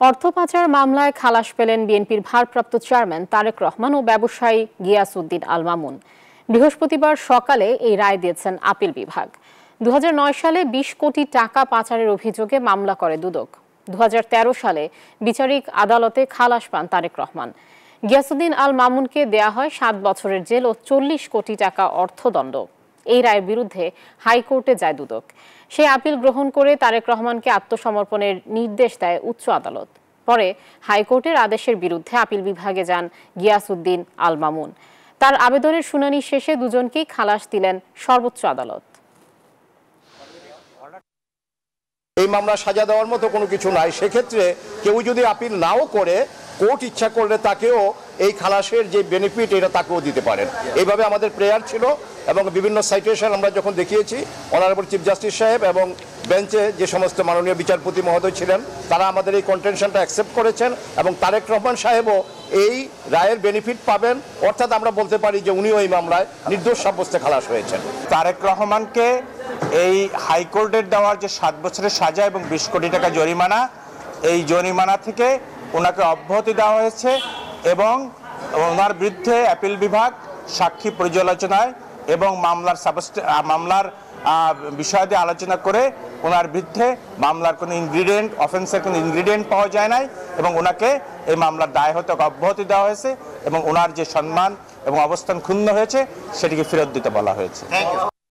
অর্থ পাচার মামলায় খালাস পেলেন বিএনপির ভারপ্রাপ্ত চেয়ারম্যান তারেক রহমান ও ব্যবসায়ী গিয়াসউদ্দিন আল মামুন। বৃহস্পতিবার সকালে এই রায় দিয়েছেন আপিল বিভাগ। 2009 সালে 20 কোটি টাকা পাচারের অভিযোগে মামলা করে দুদক। 2013 সালে বিচারিক আদালতে খালাস পান তারেক রহমান। গিয়াসউদ্দিন আল মামুনকে দেয়া হয় 7 বছরের জেল ও 40 কোটি টাকা অর্থদণ্ড। এই রায়ের বিরুদ্ধে হাইকোর্টে যায় দুদক। সেই আপিল গ্রহণ করে তারেক রহমানকে আত্মসমর্পণের নির্দেশ দেয় উচ্চ আদালত। পরে হাইকোর্টের আদেশের বিরুদ্ধে আপিল বিভাগে যান গিয়াসউদ্দিন আল মামুন। তার আবেদনের শুনানি শেষে দুজনকেই খালাস দিলেন সর্বোচ্চ আদালত। এই মামলা সাজা দেওয়ার মতো কোনো কিছু নাই। সেক্ষেত্রে কেউ যদি আপিল নাও করে, কোর্ট ইচ্ছা করলে তাকেও এই খালাসের যে বেনিফিট এটা তাকেও দিতে পারেন। এইভাবে আমাদের প্রেয়ার ছিল এবং বিভিন্ন সাইটেশন আমরা যখন দেখিয়েছি, অনারেবল চিফ জাস্টিস সাহেব এবং বেঞ্চে যে সমস্ত মাননীয় বিচারপতি মহোদয় ছিলেন তারা আমাদের এই কন্টেনশনটা অ্যাকসেপ্ট করেছেন এবং তারেক রহমান সাহেবও এই রায়ের বেনিফিট পাবেন। অর্থাৎ আমরা বলতে পারি যে উনিও এই মামলায় নির্দোষ সাব্যস্তে খালাস হয়েছেন। তারেক রহমানকে এই হাইকোর্টের দেওয়ার যে 7 বছরের সাজা এবং 20 কোটি টাকা জরিমানা, এই জরিমানা থেকে ওনাকে অব্যাহতি দেওয়া হয়েছে এবং ওনার বিরুদ্ধে অ্যাপিল বিভাগ সাক্ষী পর্যালোচনায় এবং মামলার বিষয়াদি আলোচনা করে ওনার বিরুদ্ধে মামলার কোনো অফেন্সের কোনো ইনগ্রিডিয়েন্ট পাওয়া যায় নাই এবং ওনাকে এই মামলার দায় হতে অব্যাহতি দেওয়া হয়েছে এবং ওনার যে সম্মান এবং অবস্থান ক্ষুণ্ণ হয়েছে সেটিকে ফেরত দিতে বলা হয়েছে।